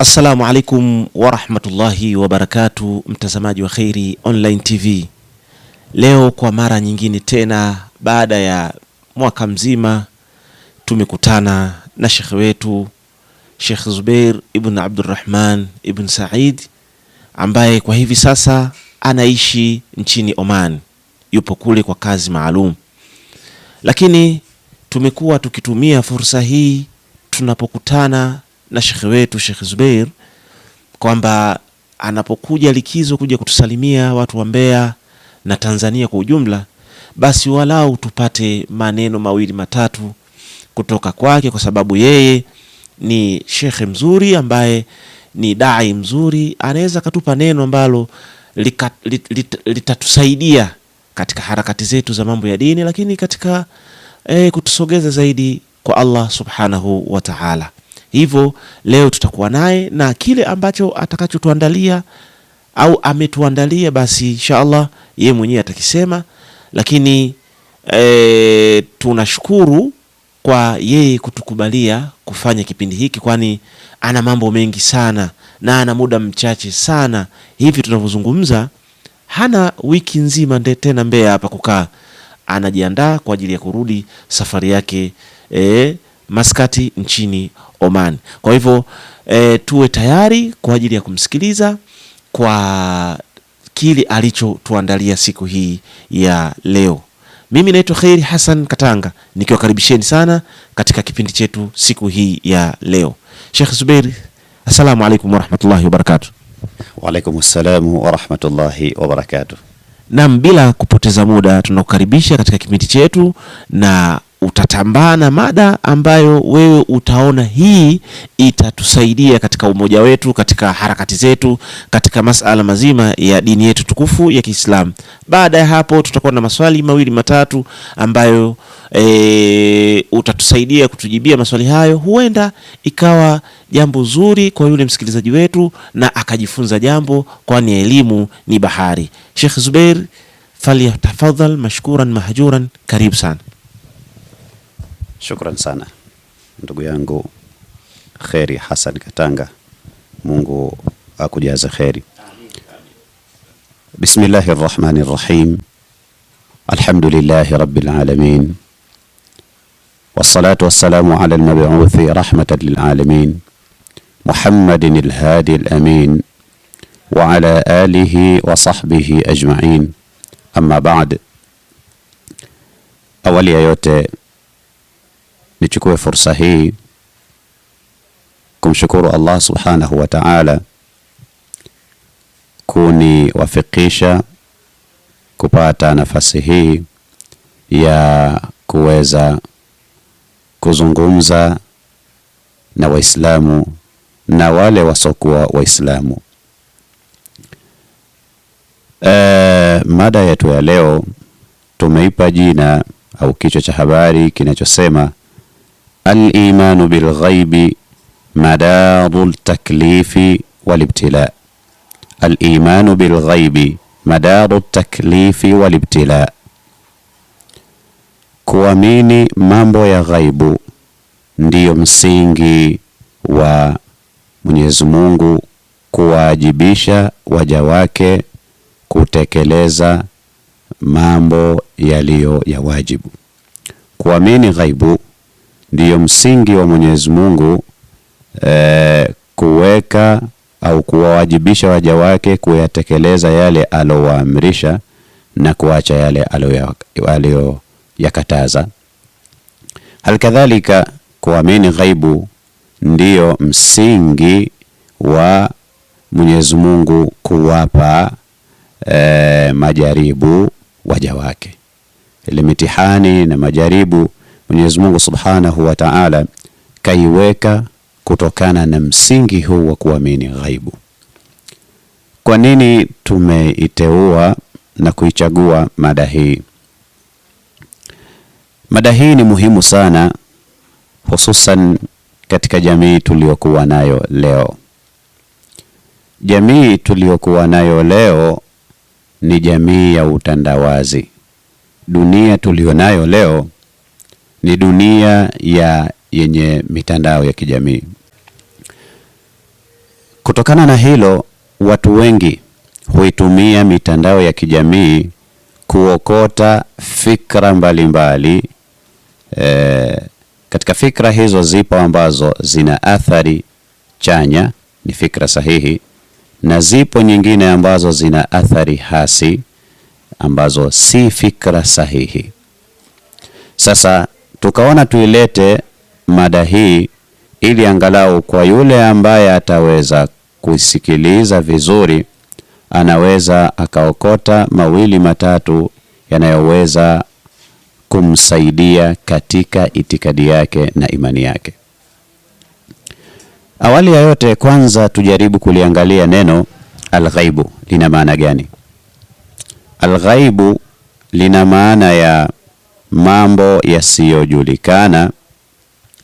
Assalamu alaikum wa rahmatullahi wa barakatuh, mtazamaji wa Khairi Online TV. Leo kwa mara nyingine tena baada ya mwaka mzima tumekutana na shekhe wetu Sheikh Zubair ibn Abdurrahman ibn Said, ambaye kwa hivi sasa anaishi nchini Oman, yupo kule kwa kazi maalum. Lakini tumekuwa tukitumia fursa hii tunapokutana na shekhe wetu Sheikh Zubair kwamba anapokuja likizo kuja kutusalimia watu wa Mbeya na Tanzania kwa ujumla, basi walau tupate maneno mawili matatu kutoka kwake, kwa sababu yeye ni shekhe mzuri ambaye ni dai mzuri, anaweza katupa neno ambalo litatusaidia katika harakati zetu za mambo ya dini, lakini katika kutusogeza zaidi kwa Allah subhanahu wa ta'ala. Hivyo leo tutakuwa naye na kile ambacho atakachotuandalia au ametuandalia, basi inshallah yeye mwenyewe atakisema. Lakini tunashukuru kwa yeye kutukubalia kufanya kipindi hiki, kwani ana mambo mengi sana na ana muda mchache sana. Hivi tunavyozungumza hana wiki nzima tena Mbeya hapa kukaa, anajiandaa kwa ajili ya kurudi safari yake Maskati nchini Oman. Kwa hivyo tuwe tayari kwa ajili ya kumsikiliza kwa kile alichotuandalia siku hii ya leo. Mimi naitwa Khairi Hassan Katanga, nikiwakaribisheni sana katika kipindi chetu siku hii ya leo. Sheikh Zubair, assalamu alaikum wa rahmatullahi wa barakatuh. Wa alaikum assalamu wa rahmatullahi wa barakatuh. Naam, bila kupoteza muda tunakukaribisha katika kipindi chetu, na utatambana mada ambayo wewe utaona hii itatusaidia katika umoja wetu, katika harakati zetu, katika masala mazima ya dini yetu tukufu ya Kiislamu. Baada ya hapo tutakuwa na maswali mawili matatu ambayo utatusaidia kutujibia maswali hayo. Huenda ikawa jambo zuri kwa yule msikilizaji wetu na akajifunza jambo, kwani elimu ni bahari. Sheikh Zubair, falyatafadhal mashkuran mahjuran, karibu sana. Shukran sana ndugu yangu Khairi Hassan Katanga, Mungu akujaze kheri. Bismillahir Rahmanir Rahim. Alhamdulillahi Rabbil Alamin. Wassalatu wassalamu ala al-mab'uthi rahmatan lil alamin, Muhammadin al-hadi al-amin wa ala alihi wa sahbihi ajma'in. Amma ba'd. Awali ya yote nichukue fursa hii kumshukuru Allah subhanahu wa ta'ala kuniwafikisha kupata nafasi hii ya kuweza kuzungumza na Waislamu na wale wasokuwa Waislamu. Mada yetu ya leo tumeipa jina au kichwa cha habari kinachosema al-imanu bil ghaibi madarul taklifi wal ibtila. Al-imanu bil ghaibi madarul taklifi wal ibtila. Kuamini mambo ya ghaibu ndiyo msingi wa Mwenyezi Mungu kuwajibisha waja wake kutekeleza mambo yaliyo ya wajibu. Kuamini ghaibu ndiyo msingi wa Mwenyezi Mungu kuweka au kuwajibisha waja wake kuyatekeleza yale alowaamrisha na kuacha yale aliyoyakataza. Halikadhalika kuamini ghaibu ndiyo msingi wa Mwenyezi Mungu kuwapa majaribu waja wake. Ile mitihani na majaribu Mwenyezi Mungu Subhanahu wa Ta'ala kaiweka kutokana na msingi huu wa kuamini ghaibu. Kwa nini tumeiteua na kuichagua mada hii? Mada hii ni muhimu sana, hususan katika jamii tuliyokuwa nayo leo. Jamii tuliyokuwa nayo leo ni jamii ya utandawazi. Dunia tulionayo leo ni dunia yenye mitandao ya kijamii. Kutokana na hilo, watu wengi huitumia mitandao ya kijamii kuokota fikra mbalimbali. Katika fikra hizo zipo ambazo zina athari chanya, ni fikra sahihi, na zipo nyingine ambazo zina athari hasi, ambazo si fikra sahihi. Sasa tukaona tuilete mada hii ili angalau kwa yule ambaye ataweza kusikiliza vizuri, anaweza akaokota mawili matatu yanayoweza kumsaidia katika itikadi yake na imani yake. Awali ya yote, kwanza tujaribu kuliangalia neno alghaibu lina maana gani. Alghaibu lina maana ya mambo yasiyojulikana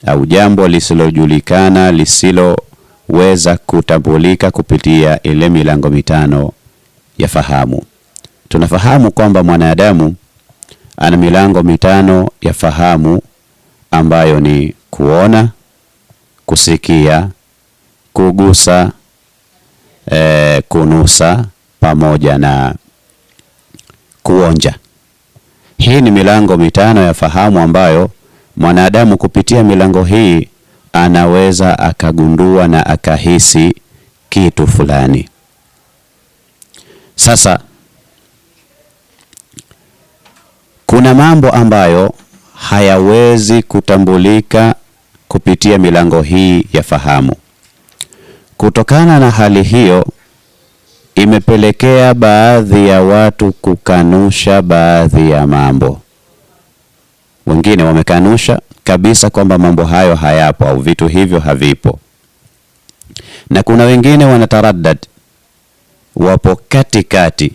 au jambo lisilojulikana, lisiloweza kutambulika kupitia ile milango mitano ya fahamu. Tunafahamu kwamba mwanadamu ana milango mitano ya fahamu ambayo ni kuona, kusikia, kugusa, kunusa pamoja na kuonja. Hii ni milango mitano ya fahamu ambayo mwanadamu kupitia milango hii anaweza akagundua na akahisi kitu fulani. Sasa kuna mambo ambayo hayawezi kutambulika kupitia milango hii ya fahamu. Kutokana na hali hiyo, imepelekea baadhi ya watu kukanusha baadhi ya mambo. Wengine wamekanusha kabisa kwamba mambo hayo hayapo au vitu hivyo havipo. Na kuna wengine wanataraddad, wapo katikati,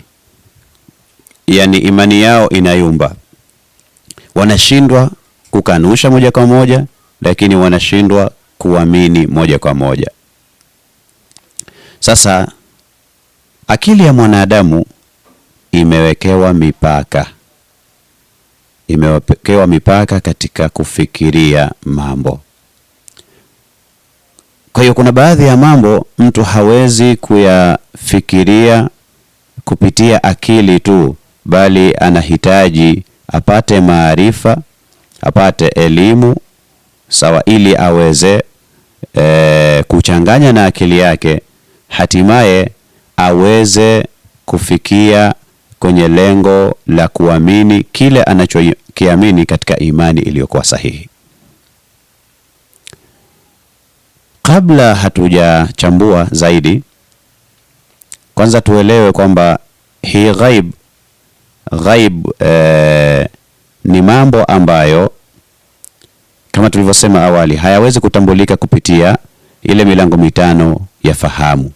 yani imani yao inayumba. Wanashindwa kukanusha moja kwa moja, lakini wanashindwa kuamini moja kwa moja. Sasa akili ya mwanadamu imewekewa mipaka katika kufikiria mambo. Kwa hiyo kuna baadhi ya mambo mtu hawezi kuyafikiria kupitia akili tu, bali anahitaji apate maarifa, apate elimu sawa, ili aweze kuchanganya na akili yake, hatimaye aweze kufikia kwenye lengo la kuamini kile anachokiamini katika imani iliyokuwa sahihi. Kabla hatujachambua zaidi, kwanza tuelewe kwamba hii ghaib ni mambo ambayo kama tulivyosema awali hayawezi kutambulika kupitia ile milango mitano ya fahamu.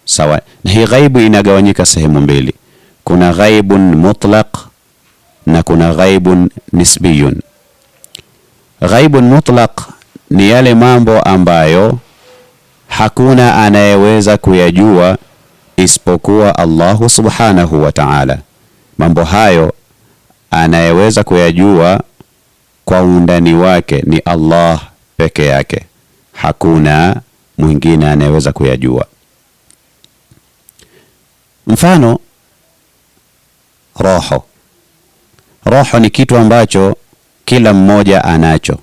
Sawa. Na hii ghaibu inagawanyika sehemu mbili. Kuna ghaibun mutlaq na kuna ghaibun nisbiyun. Ghaibun mutlaq ni yale mambo ambayo hakuna anayeweza kuyajua isipokuwa Allahu subhanahu wa ta'ala. Mambo hayo anayeweza kuyajua kwa undani wake ni Allah peke yake. Hakuna mwingine anayeweza kuyajua. Mfano, roho ni kitu ambacho kila mmoja anacho,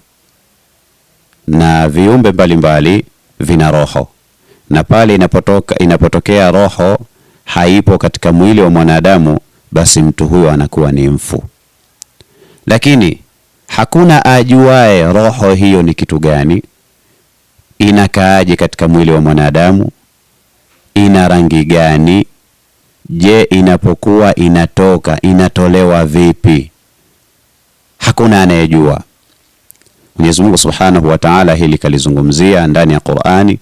na viumbe mbalimbali vina roho, na pale inapotokea roho haipo katika mwili wa mwanadamu, basi mtu huyo anakuwa ni mfu. Lakini hakuna ajuae roho hiyo ni kitu gani, inakaaje katika mwili wa mwanadamu, ina rangi gani, je, inapokuwa inatoka inatolewa vipi? Hakuna anayejua. Mwenyezi Mungu Subhanahu wa Ta'ala hili kalizungumzia ndani ya Qur'ani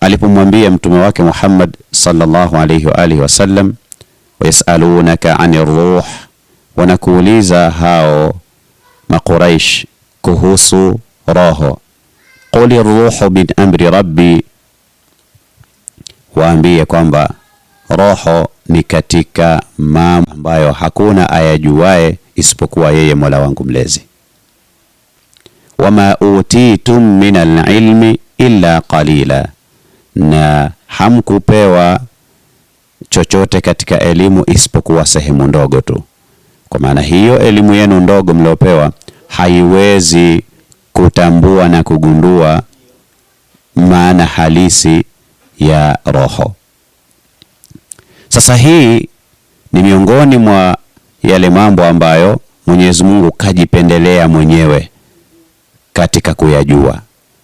alipomwambia mtume wake Muhammad sallallahu alayhi wa alihi wasallam, wayasalunaka 'anir ruh, wanakuuliza hao Makuraish kuhusu roho. Quli ruhu min amri rabbi, waambie kwamba roho ni katika mambo ambayo hakuna ayajuae isipokuwa yeye Mola wangu mlezi. Wama utitum min al-ilmi illa qalila, na hamkupewa chochote katika elimu isipokuwa sehemu ndogo tu. Kwa maana hiyo elimu yenu ndogo mliopewa haiwezi kutambua na kugundua maana halisi ya roho. Sasa hii ni miongoni mwa yale mambo ambayo Mwenyezi Mungu kajipendelea mwenyewe katika kuyajua.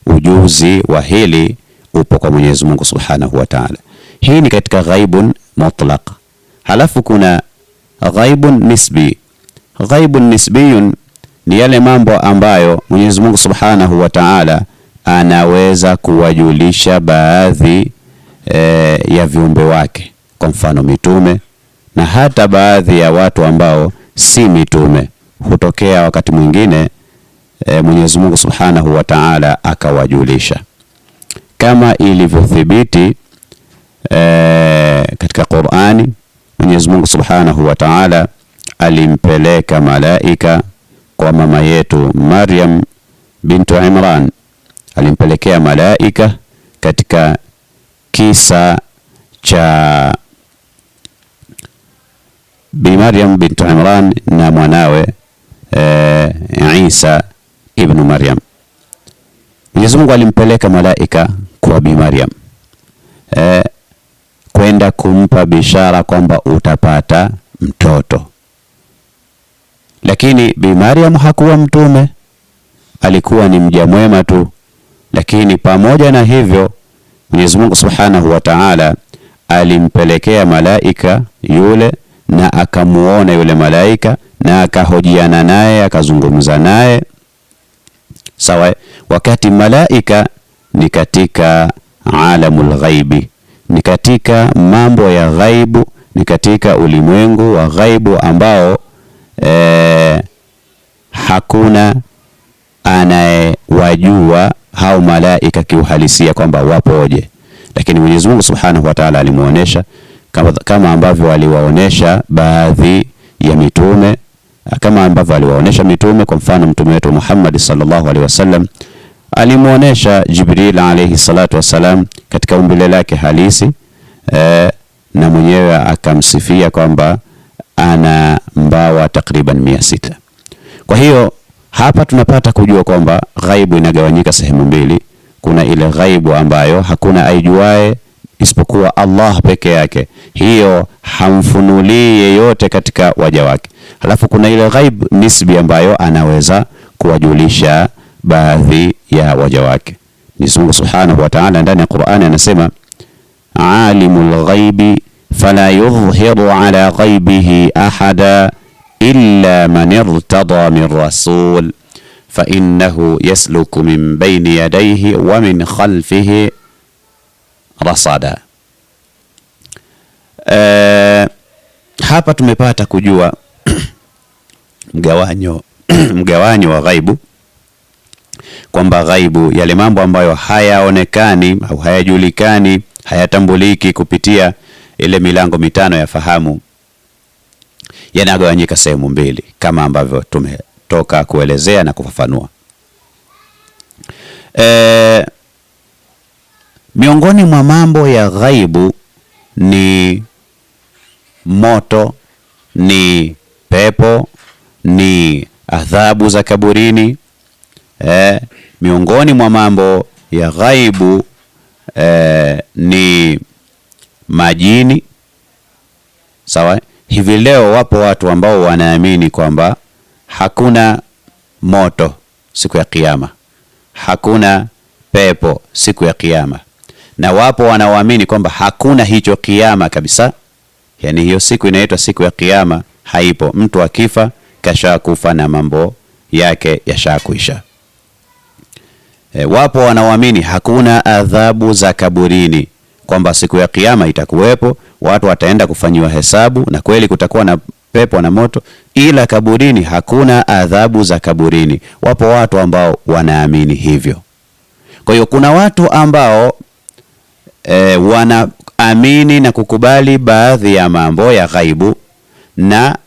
Ujuzi wa hili upo kwa Mwenyezi Mungu Subhanahu wa Ta'ala. Hii ni katika ghaibun mutlaq. Halafu kuna ghaibun nisbi. Ghaibun nisbiyun ni yale mambo ambayo Mwenyezi Mungu Subhanahu wa Ta'ala anaweza kuwajulisha baadhi ya viumbe wake, kwa mfano mitume na hata baadhi ya watu ambao si mitume. Hutokea wakati mwingine Mwenyezi Mungu Subhanahu wa Ta'ala akawajulisha, kama ilivyothibiti katika Qur'ani. Mwenyezi Mungu Subhanahu wa Ta'ala alimpeleka malaika kwa mama yetu Maryam bintu Imran, alimpelekea malaika katika kisa cha Bi Maryam bintu Imran na mwanawe Isa ibn Maryam. Mwenyezi Mungu alimpeleka malaika kwa Bi Maryam kwenda kumpa bishara kwamba utapata mtoto. Lakini Bi Maryam hakuwa mtume, alikuwa ni mja mwema tu. Lakini pamoja na hivyo Mwenyezi Mungu Subhanahu wa Ta'ala alimpelekea malaika yule, na akamuona yule malaika na akahojiana naye, akazungumza naye. Sawa, wakati malaika ni katika alamul ghaibi, ni katika mambo ya ghaibu, ni katika ulimwengu wa ghaibu ambao hakuna anayewajua hao malaika kiuhalisia kwamba wapoje. Lakini Mwenyezi Mungu Subhanahu wa Ta'ala alimuonesha kama ambavyo aliwaonesha baadhi ya mitume, kama ambavyo aliwaonesha mitume. Kwa mfano mtume wetu Muhammad sallallahu alaihi wasallam alimuonesha Jibril alayhi salatu wasalam katika umbile lake halisi, na mwenyewe akamsifia kwamba ana mbawa takriban 600. Kwa hiyo hapa tunapata kujua kwamba ghaibu inagawanyika sehemu mbili. Kuna ile ghaibu ambayo hakuna aijuae isipokuwa Allah peke yake, hiyo hamfunulii yeyote katika waja wake. Halafu kuna ile ghaibu nisbi ambayo anaweza kuwajulisha baadhi ya waja wake. Mwenyezi Mungu Subhanahu wa Ta'ala ndani ya Qur'ani anasema, alimul ghaibi fala yudhhiru ala ghaibihi ahada illa man irtada min rasul fa innahu yasluku min bayni yadayhi wa min khalfihi rasada. Hapa tumepata kujua mgawanyo wa ghaibu, kwamba ghaibu yale mambo ambayo hayaonekani au hayajulikani, hayatambuliki kupitia ile milango mitano ya fahamu, yanagawanyika sehemu mbili kama ambavyo tumetoka kuelezea na kufafanua. Miongoni mwa mambo ya ghaibu ni moto, ni pepo, ni adhabu za kaburini. Miongoni mwa mambo ya ghaibu ni majini. Sawa, hivi leo wapo watu ambao wanaamini kwamba hakuna moto siku ya kiyama, hakuna pepo siku ya kiyama, na wapo wanaoamini kwamba hakuna hicho kiyama kabisa. Yani hiyo siku inaitwa siku ya kiyama haipo, mtu akifa kashakufa na mambo yake yashakuisha. Wapo wanaoamini hakuna adhabu za kaburini, kwamba siku ya kiyama itakuwepo, watu wataenda kufanyiwa hesabu, na kweli kutakuwa na pepo na moto, ila kaburini hakuna adhabu za kaburini. Wapo watu ambao wanaamini hivyo. Kwa hiyo kuna watu ambao wanaamini na kukubali baadhi ya mambo ya ghaibu, na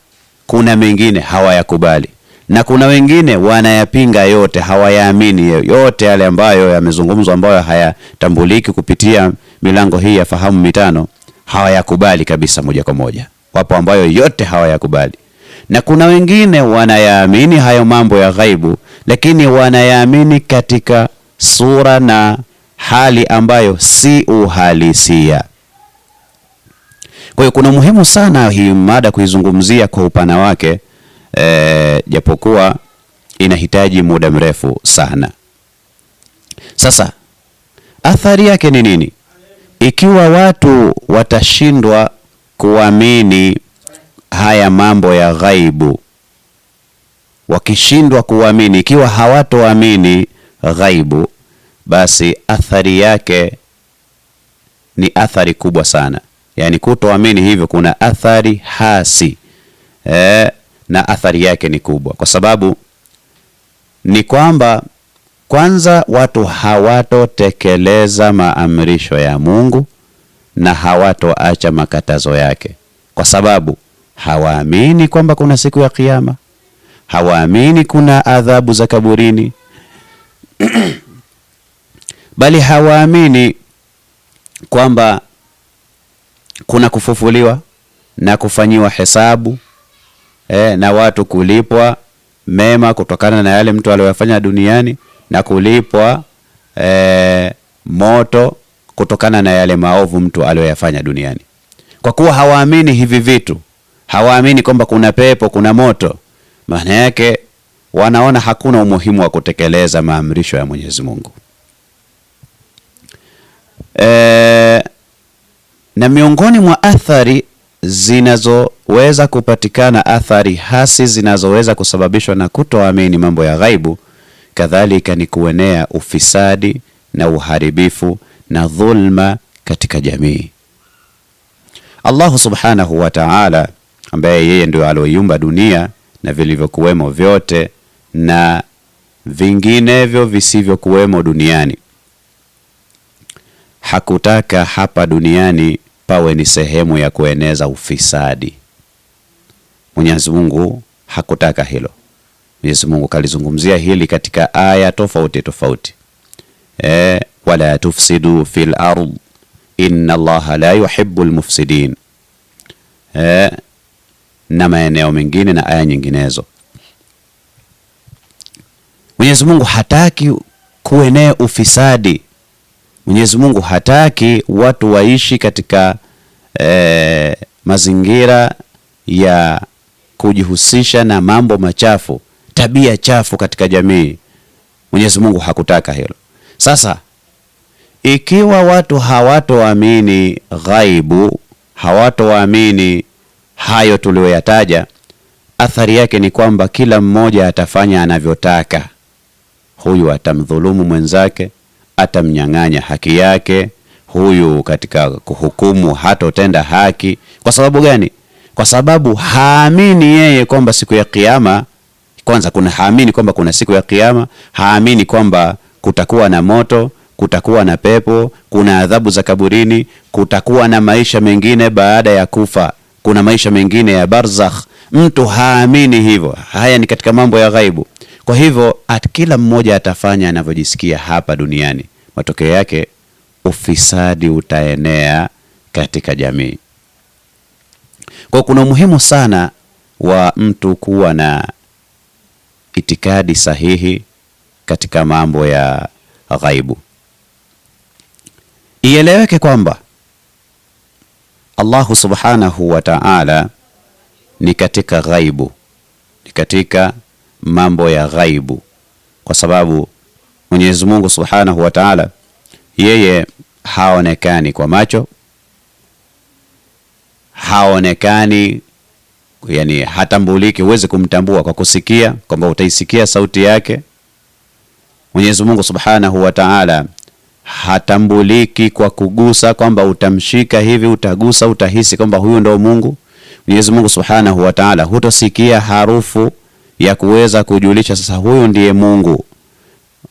kuna mengine hawayakubali, na kuna wengine wanayapinga yote, hawayaamini yote yale ambayo yamezungumzwa, ambayo hayatambuliki kupitia milango hii ya fahamu mitano hawayakubali kabisa moja kwa moja. Wapo ambayo yote hawayakubali, na kuna wengine wanayaamini hayo mambo ya ghaibu, lakini wanayaamini katika sura na hali ambayo si uhalisia. Kwa hiyo kuna muhimu sana hii mada kuizungumzia kwa upana wake, japokuwa inahitaji muda mrefu sana. Sasa athari yake ni nini ikiwa watu watashindwa kuamini haya mambo ya ghaibu? Wakishindwa kuamini, ikiwa hawatoamini ghaibu, basi athari yake ni athari kubwa sana. Yani kutoamini hivyo kuna athari hasi, na athari yake ni kubwa, kwa sababu ni kwamba kwanza watu hawatotekeleza maamrisho ya Mungu na hawatoacha makatazo yake, kwa sababu hawaamini kwamba kuna siku ya Kiyama, hawaamini kuna adhabu za kaburini bali hawaamini kwamba kuna kufufuliwa na kufanyiwa hesabu, na watu kulipwa mema kutokana na yale mtu aliyofanya duniani, na kulipwa moto kutokana na yale maovu mtu aliyoyafanya duniani. Kwa kuwa hawaamini hivi vitu, hawaamini kwamba kuna pepo, kuna moto, maana yake wanaona hakuna umuhimu wa kutekeleza maamrisho ya Mwenyezi Mungu. Na miongoni mwa athari zinazoweza kupatikana, athari hasi zinazoweza kusababishwa na kutoamini mambo ya ghaibu, kadhalika ni kuenea ufisadi na uharibifu na dhulma katika jamii. Allah subhanahu wa ta'ala, ambaye yeye ndio aliyoiumba dunia na vilivyokuwemo vyote na vinginevyo visivyokuwemo duniani, hakutaka hapa duniani pawe ni sehemu ya kueneza ufisadi. Mwenyezi Mungu hakutaka hilo. Mwenyezi Mungu kalizungumzia hili katika aya tofauti tofauti. Wala tufsidu fil ard inna Allaha la yuhibbul mufsidin, na maeneo mengine na aya nyinginezo. Mwenyezi Mungu hataki kuenea ufisadi. Mwenyezi Mungu hataki watu waishi katika mazingira ya kujihusisha na mambo machafu, tabia chafu katika jamii. Mwenyezi Mungu hakutaka hilo. Sasa ikiwa watu hawatoamini ghaibu, hawatoamini hayo tuliyoyataja, athari yake ni kwamba kila mmoja atafanya anavyotaka. Huyu atamdhulumu mwenzake, atamnyang'anya haki yake. Huyu katika kuhukumu hatotenda haki. Kwa sababu gani? Kwa sababu haamini yeye kwamba siku ya Kiyama, kwanza haamini kwamba kuna siku ya Kiyama, haamini kwamba kutakuwa na moto, kutakuwa na pepo, kuna adhabu za kaburini, kutakuwa na maisha mengine baada ya kufa, kuna maisha mengine ya barzakh. Mtu haamini hivyo. Haya ni katika mambo ya ghaibu. Kwa hivyo kila mmoja atafanya anavyojisikia hapa duniani. Matokeo yake ufisadi utaenea katika jamii. Kwa kuna umuhimu sana wa mtu kuwa na itikadi sahihi katika mambo ya ghaibu. Ieleweke kwamba Allah subhanahu wa ta'ala ni katika ghaibu, ni katika mambo ya ghaibu, kwa sababu Mwenyezi Mungu subhanahu wa ta'ala yeye haonekani kwa macho, haonekani, yani hatambuliki. Huwezi kumtambua kwa kusikia, kwamba utaisikia sauti yake. Mwenyezi Mungu subhanahu wa ta'ala hatambuliki kwa kugusa, kwamba utamshika hivi, utagusa, utahisi kwamba huyu ndo Mungu. Mwenyezi Mungu subhanahu wa ta'ala hutosikia harufu ya kuweza kujulisha sasa huyu ndiye Mungu.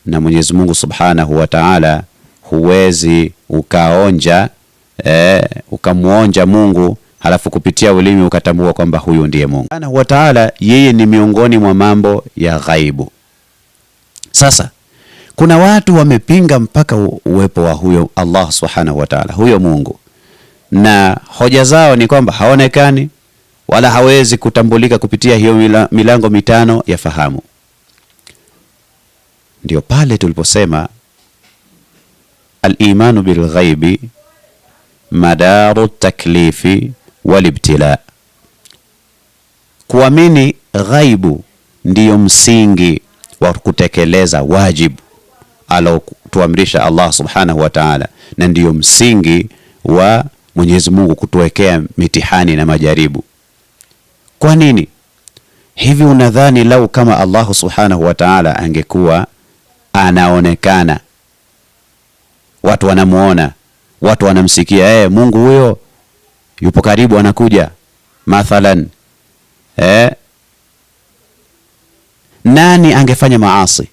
Na Mwenyezi Mungu subhanahu wa ta'ala huwezi ukaonja, ukamuonja Mungu halafu kupitia ulimi ukatambua kwamba huyu ndiye Mungu. Subhanahu wa ta'ala yeye ni miongoni mwa mambo ya ghaibu. Sasa Kuna watu wamepinga mpaka uwepo wa huyo Allah subhanahu wa ta'ala, huyo Mungu, na hoja zao ni kwamba haonekani wala hawezi kutambulika kupitia hiyo milango mitano ya fahamu. Ndio pale tuliposema al-imanu bil ghaibi madaru taklifi wal ibtila. Kuamini ghaibu ndiyo msingi wa kutekeleza wajibu alotuamrisha Allah subhanahu wa ta'ala, na ndiyo msingi wa Mwenyezi Mungu kutuwekea mitihani na majaribu. Kwa nini? Hivi unadhani lau kama Allah subhanahu wa ta'ala angekuwa anaonekana, watu wanamuona, watu wanamsikia, Mungu huyo yupo karibu anakuja mathalan, nani angefanya maasi?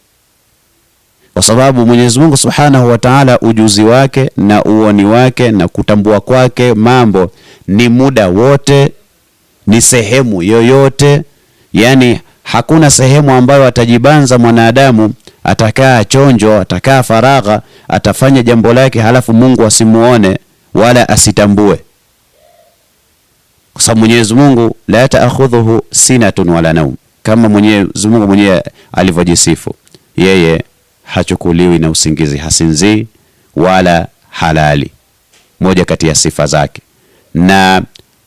Kwa sababu Mwenyezi Mungu subhanahu wa ta'ala, ujuzi wake na uoni wake na kutambua kwake mambo ni muda wote, ni sehemu yoyote. Yani hakuna sehemu ambayo atajibanza mwanadamu, atakaa chonjo, atakaa faragha, atafanya jambo lake halafu Mungu asimuone wala asitambue. Kwa sababu Mwenyezi Mungu la ta'khudhuhu sinatun wala naum, kama Mwenyezi Mungu mwenyewe alivyojisifu, yeye hachukuliwi na usingizi, hasinzii wala halali, moja kati ya sifa zake. Na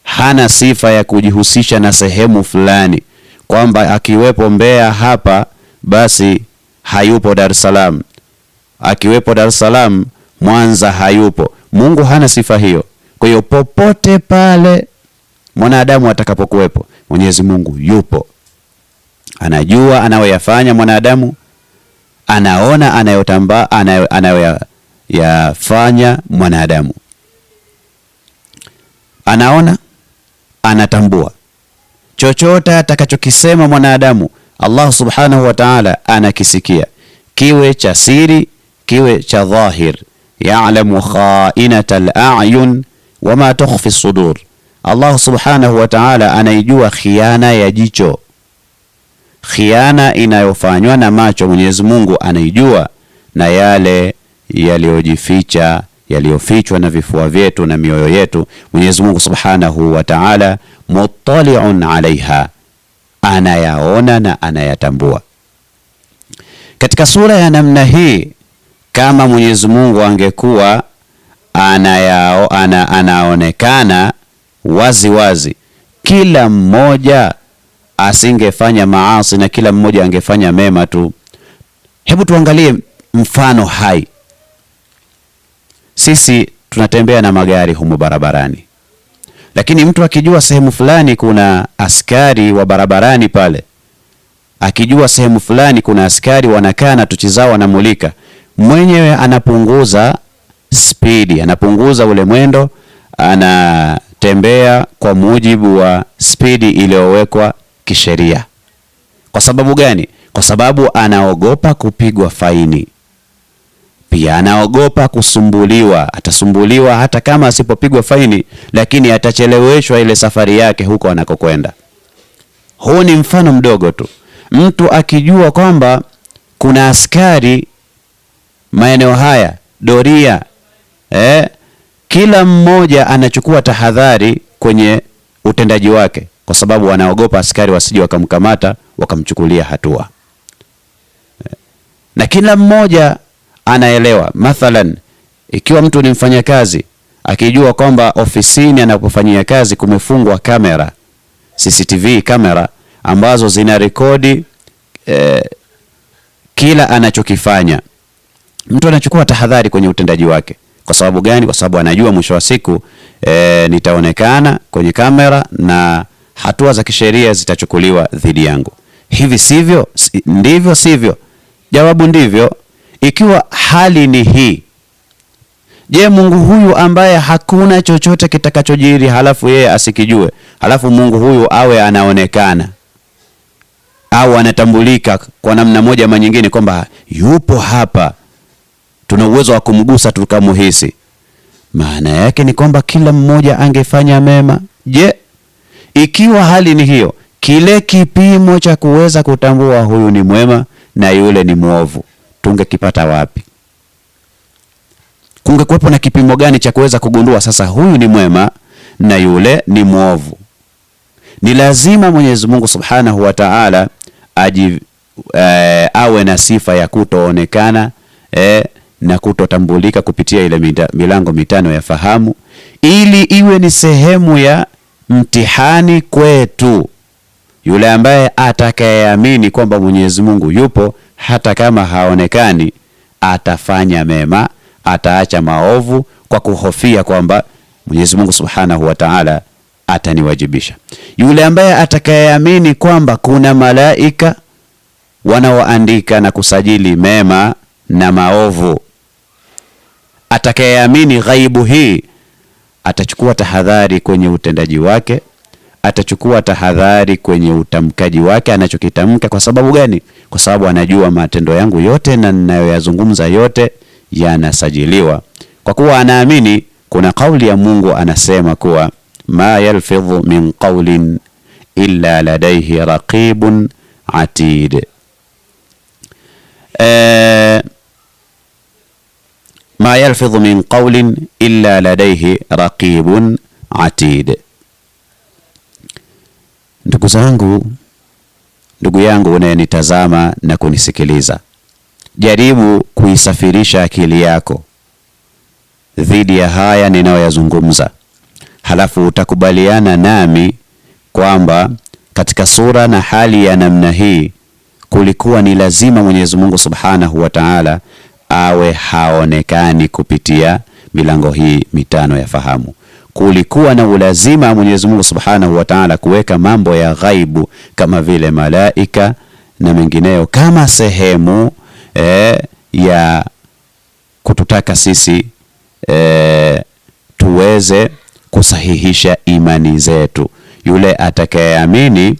hana sifa ya kujihusisha na sehemu fulani, kwamba akiwepo Mbeya hapa basi hayupo Dar es Salaam, akiwepo Dar es Salaam Mwanza hayupo. Mungu hana sifa hiyo. Kwa hiyo popote pale mwanadamu atakapokuwepo, Mwenyezi Mungu yupo, anajua anayoyafanya mwanadamu, anaona anayoyafanya mwanadamu, anaona, anatambua chochote atakachokisema mwanadamu. Allah subhanahu wa ta'ala anakisikia, kiwe cha siri, kiwe cha dhahir. Ya'lamu kha'inatal a'yun wama tukhfi sudur. Allah subhanahu wa ta'ala anaijua khiana ya jicho, khiana inayofanywa na macho Mwenyezi Mungu anaijua, na yale yaliyojificha, yaliyofichwa na vifua vyetu na mioyo yetu, Mwenyezi Mungu subhanahu wa ta'ala muttali'un alaiha, anayaona na anayatambua. Katika sura ya namna hii, kama Mwenyezi Mungu angekuwa anaonekana wazi wazi, kila mmoja asingefanya maasi na kila mmoja angefanya mema tu. Hebu tuangalie mfano hai. Sisi tunatembea na magari humu barabarani, lakini mtu akijua sehemu fulani kuna askari wa barabarani pale, akijua sehemu fulani kuna askari wanakaa na tochi zao wanamulika, mwenyewe anapunguza spidi, anapunguza ule mwendo, anatembea kwa mujibu wa spidi iliyowekwa kisheria. Kwa sababu gani? Kwa sababu anaogopa kupigwa faini. Pia anaogopa kusumbuliwa. Atasumbuliwa hata kama asipopigwa faini, lakini atacheleweshwa ile safari yake huko anakokwenda. Huu ni mfano mdogo tu. Mtu akijua kwamba kuna askari maeneo haya, doria, kila mmoja anachukua tahadhari kwenye utendaji wake, kwa sababu wanaogopa askari wasije wakamkamata wakamchukulia hatua. Na kila mmoja anaelewa, mathalan ikiwa mtu ni mfanyakazi, akijua kwamba ofisini anapofanyia kazi kumefungwa kamera, CCTV kamera ambazo zina rekodi kila anachokifanya, mtu anachukua tahadhari kwenye utendaji wake. Kwa sababu gani? Kwa sababu anajua mwisho wa siku nitaonekana kwenye kamera na hatua za kisheria zitachukuliwa dhidi yangu. Hivi sivyo? Ndivyo sivyo? Jawabu ndivyo. Ikiwa hali ni hii, je, Mungu huyu ambaye hakuna chochote kitakachojiri halafu yeye asikijue, halafu Mungu huyu awe anaonekana au anatambulika kwa namna moja ama nyingine kwamba yupo hapa, tuna uwezo wa kumgusa tukamuhisi, maana yake ni kwamba kila mmoja angefanya mema. Je, ikiwa hali ni hiyo, kile kipimo cha kuweza kutambua huyu ni mwema na yule ni mwovu, tungekipata wapi? Kungekuwepo na kipimo gani cha kuweza kugundua sasa huyu ni mwema na yule ni mwovu? Ni lazima Mwenyezi Mungu Subhanahu wa Ta'ala awe na sifa ya kutoonekana na kutotambulika kupitia ile milango mitano ya fahamu, ili iwe ni sehemu ya mtihani kwetu. Yule ambaye atakayeamini kwamba Mwenyezi Mungu yupo hata kama haonekani, atafanya mema, ataacha maovu kwa kuhofia kwamba Mwenyezi Mungu Subhanahu wa Ta'ala ataniwajibisha. Yule ambaye atakayeamini kwamba kuna malaika wanaoandika na kusajili mema na maovu, atakayeamini ghaibu hii, atachukua tahadhari kwenye utendaji wake, atachukua tahadhari kwenye utamkaji wake anachokitamka. Kwa sababu gani? Kwa sababu anajua matendo yangu yote na ninayoyazungumza yote yanasajiliwa. Kwa kuwa anaamini kuna kauli ya Mungu anasema kuwa ma yalfidhu min qawlin illa ladayhi raqibun atid. Ma yalfidhu min qawlin illa ladayhi raqibun atid. Ndugu zangu, ndugu yangu unayenitazama na kunisikiliza, jaribu kuisafirisha akili yako dhidi ya haya ninayoyazungumza, halafu utakubaliana nami kwamba katika sura na hali ya namna hii kulikuwa ni lazima Mwenyezi Mungu Subhanahu wa Ta'ala awe haonekani kupitia milango hii mitano ya fahamu. Kulikuwa na ulazima Mwenyezi Mungu Subhanahu wa Ta'ala kuweka mambo ya ghaibu kama vile malaika na mengineyo kama sehemu ya kututaka sisi tuweze kusahihisha imani zetu. Yule atakayeamini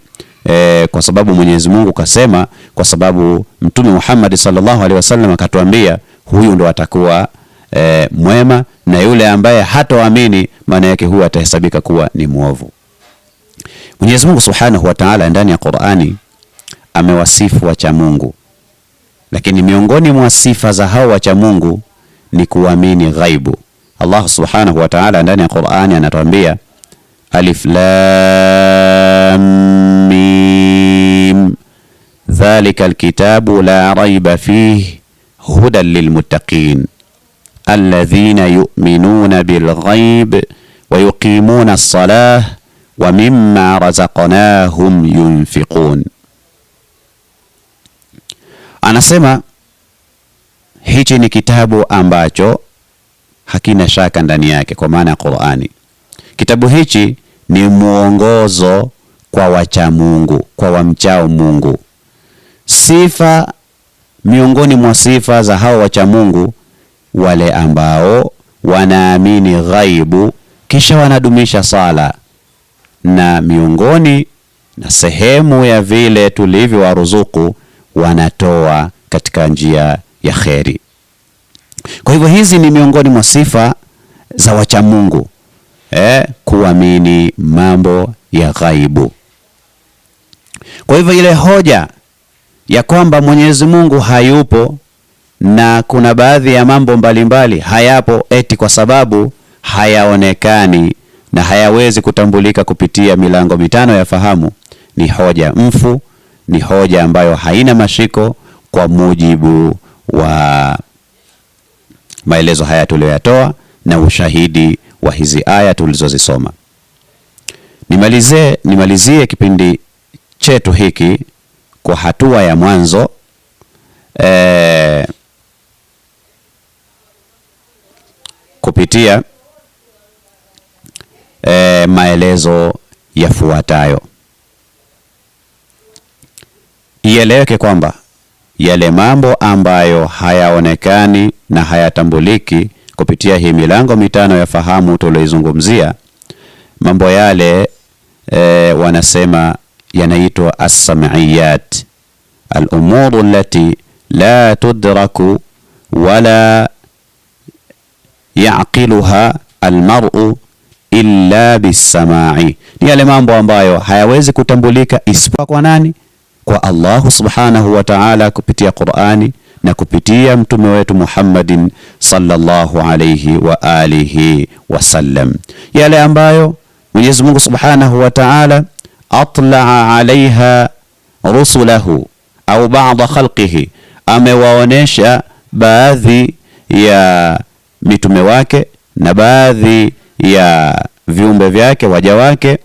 kwa sababu Mwenyezi Mungu kasema, kwa sababu Mtume Muhammad sallallahu alaihi wasallam akatuambia, huyu ndo atakuwa mwema, na yule ambaye hatoamini maana yake huwa atahesabika kuwa ni mwovu. Mwenyezi Mungu Subhanahu wa Ta'ala ndani ya Qur'ani amewasifu wacha Mungu, lakini miongoni mwa sifa za hao wacha Mungu ni kuamini ghaibu. Allah Subhanahu wa Ta'ala ndani ya Qur'ani anatuambia Alif Lam Mim dhalika alkitabu la raiba fihi hudan lilmuttaqin alladhina yu'minuna bilghaib wa yuqimuna as-salah wa mimma razaqnahum yunfiqun. Anasema hichi ni kitabu ambacho hakina shaka ndani yake, kwa maana ya Qur'ani. Kitabu hichi ni mwongozo kwa wacha Mungu, kwa wamchao Mungu. Sifa miongoni mwa sifa za hao wacha Mungu, wale ambao wanaamini ghaibu kisha wanadumisha sala, na miongoni na sehemu ya vile tulivyowaruzuku wanatoa katika njia ya kheri. Kwa hivyo hizi ni miongoni mwa sifa za wacha Mungu, kuamini mambo ya ghaibu. Kwa hivyo ile hoja ya kwamba Mwenyezi Mungu hayupo na kuna baadhi ya mambo mbalimbali hayapo eti kwa sababu hayaonekani na hayawezi kutambulika kupitia milango mitano ya fahamu, ni hoja mfu, ni hoja ambayo haina mashiko kwa mujibu wa maelezo haya tuliyoyatoa na ushahidi wa hizi aya tulizozisoma. Nimalizie kipindi chetu hiki kwa hatua ya mwanzo kupitia maelezo yafuatayo. Ieleweke kwamba yale mambo ambayo hayaonekani na hayatambuliki kupitia hii milango mitano ya fahamu tulioizungumzia, mambo yale wanasema yanaitwa as-sam'iyat, al-umuru allati la tudraku wala yaqiluha al-mar'u illa bis-sama'i. Ni yale mambo ambayo hayawezi kutambulika isipokuwa kwa nani? Kwa Allah Subhanahu wa Ta'ala kupitia Qur'ani na kupitia mtume wetu Muhammadin sallallahu alayhi wa alihi wasallam, yale ambayo Mwenyezi Mungu Subhanahu wa Ta'ala atlaa alaiha rusulahu au ba'da khalqihi, amewaonesha baadhi ya mitume wake na baadhi ya viumbe vyake, waja wake,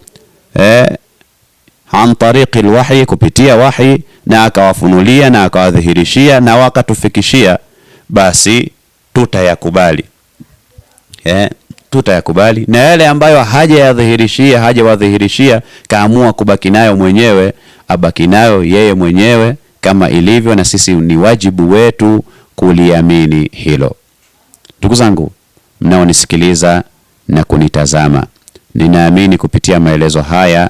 an tariqi alwahyi, kupitia wahi, na akawafunulia na akawadhihirishia na wakatufikishia, basi tutayakubali. Tutayakubali. Na yale ambayo hajawadhihirishia kaamua kubaki nayo mwenyewe, abaki nayo yeye mwenyewe kama ilivyo, na sisi ni wajibu wetu kuliamini hilo. Ndugu zangu mnaonisikiliza na kunitazama, ninaamini kupitia maelezo haya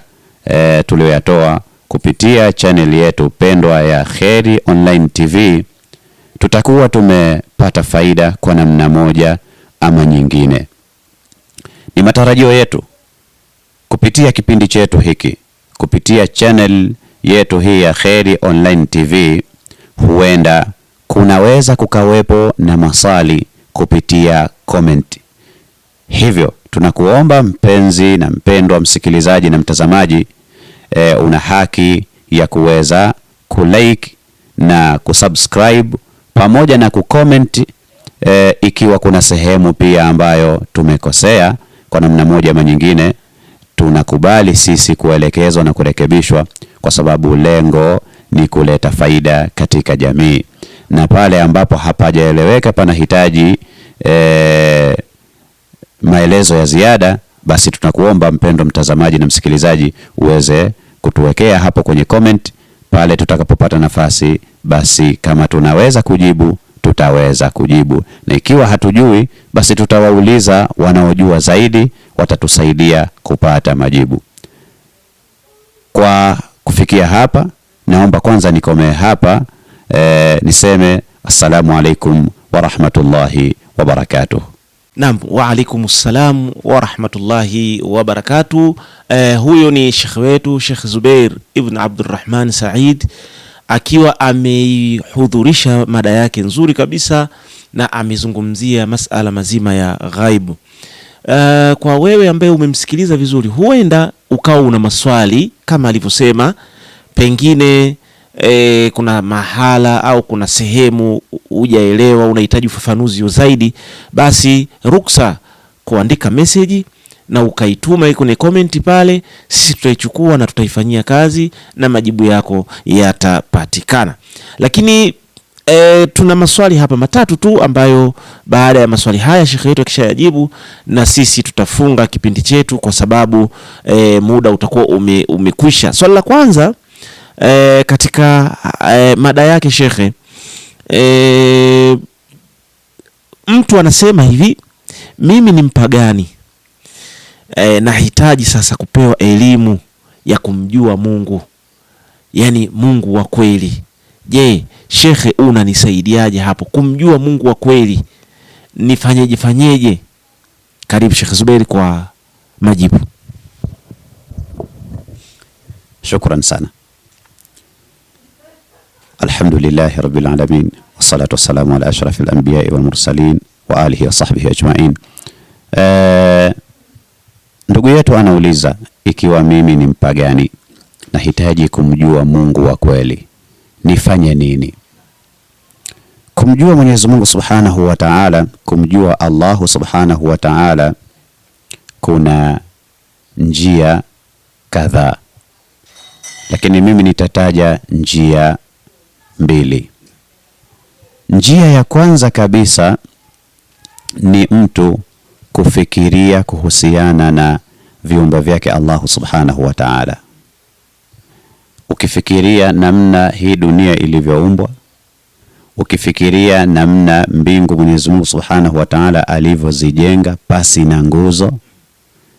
tuliyoyatoa kupitia channel yetu pendwa ya Kheri Online TV, tutakuwa tumepata faida kwa namna moja ama nyingine. Ni matarajio yetu kupitia kipindi chetu hiki, kupitia channel yetu hii ya Kheri Online TV, huenda kunaweza kukawepo na maswali kupitia comment. Hivyo tunakuomba mpenzi na mpendwa msikilizaji na mtazamaji, una haki ya kuweza kulike na kusubscribe pamoja na kucomment, ikiwa kuna sehemu pia ambayo tumekosea kwa namna moja ama nyingine, tunakubali sisi kuelekezwa na kurekebishwa, kwa sababu lengo ni kuleta faida katika jamii. Na pale ambapo hapajaeleweka, panahitaji maelezo ya ziada, basi tunakuomba mpendwa mtazamaji na msikilizaji uweze kutuwekea hapo kwenye comment. Pale tutakapopata nafasi, basi kama tunaweza kujibu tutaweza kujibu, na ikiwa hatujui, basi tutawauliza wanaojua zaidi, watatusaidia kupata majibu. Kwa kufikia hapa, naomba kwanza nikomee hapa, niseme assalamu alaikum wa rahmatullahi wa barakatuh. Naam, wa alaikumussalam wa rahmatullahi wa barakatuh. Huyo ni Sheikh wetu Sheikh Zubair ibn Abdurrahman Said, akiwa amehudhurisha mada yake nzuri kabisa na amezungumzia masala mazima ya ghaibu. Kwa wewe ambaye umemsikiliza vizuri, huenda ukawa una maswali kama alivyosema, pengine kuna mahala au kuna sehemu hujaelewa, unahitaji ufafanuzi zaidi, basi ruksa kuandika message na ukaituma kwenye comment pale, sisi tutaichukua na tutaifanyia kazi na majibu yako yatapatikana. Lakini tuna maswali hapa matatu tu, ambayo baada ya maswali haya shekhe yetu akishayajibu, na sisi tutafunga kipindi chetu, kwa sababu muda utakuwa umekwisha. Swali la kwanza, katika mada yake shekhe, mtu anasema hivi: mimi ni mpagani, nahitaji sasa kupewa elimu ya kumjua Mungu, yani Mungu wa kweli. Je, shekhe unanisaidiaje hapo kumjua Mungu wa kweli? Fanyeje? Karibu Sheikh Zubair kwa majibu. Shukran sana. Alhamdulillahi rabbil alamin, wassalatu wassalamu ala ashrafil anbiya'i wal mursalin wa alihi wa sahbihi ajma'in. Ndugu yetu anauliza, ikiwa mimi ni mpagani nahitaji kumjua Mungu wa kweli, nifanye nini? Kumjua Mwenyezi Mungu Subhanahu wa Ta'ala, kumjua Allah Subhanahu wa Ta'ala, kuna njia kadhaa, lakini mimi nitataja njia mbili. Njia ya kwanza kabisa ni mtu kufikiria kuhusiana na viumbe vyake Allah Subhanahu wa Ta'ala. Ukifikiria namna hii dunia ilivyoumbwa, ukifikiria namna mbingu Mwenyezi Mungu Subhanahu wa Ta'ala alivyozijenga pasi na nguzo,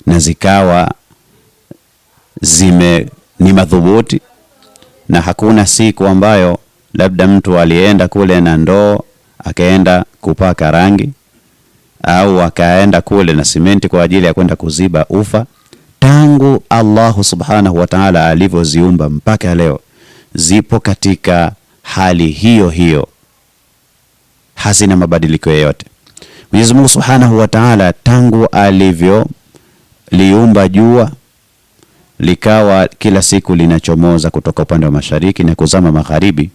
na zikawa ni madhubuti, na hakuna siku ambayo labda mtu alienda kule na ndoo akaenda kupaka rangi, au akaenda kule na simenti kwa ajili ya kwenda kuziba ufa. Tangu Allah Subhanahu wa Ta'ala alivyoziumba mpaka leo, zipo katika hali hiyo hiyo, hazina mabadiliko yoyote. Mwenyezi Mungu Subhanahu wa Ta'ala tangu alivyo liumba jua likawa kila siku linachomoza kutoka upande wa mashariki na kuzama magharibi,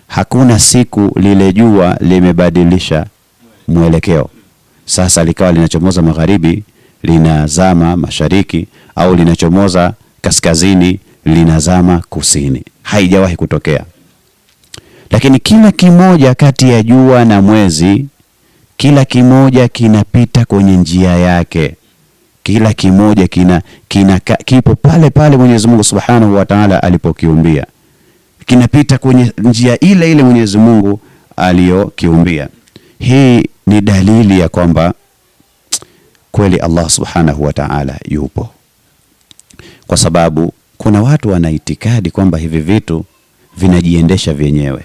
hakuna siku lile jua limebadilisha mwelekeo. Sasa likawa linachomoza magharibi linazama mashariki, au linachomoza kaskazini linazama kusini. Haijawahi kutokea. Lakini kila kimoja kati ya jua na mwezi, kila kimoja kinapita kwenye njia yake. Kila kimoja kipo pale pale Mwenyezi Mungu Subhanahu wa Ta'ala alipokiumbia. Kinapita kwenye njia ile ile Mwenyezi Mungu aliyokiumbia. Hii ni dalili ya kwamba kweli Allah Subhanahu wa Ta'ala yupo. Kwa sababu kuna watu wana itikadi kwamba hivi vitu vinajiendesha vyenyewe,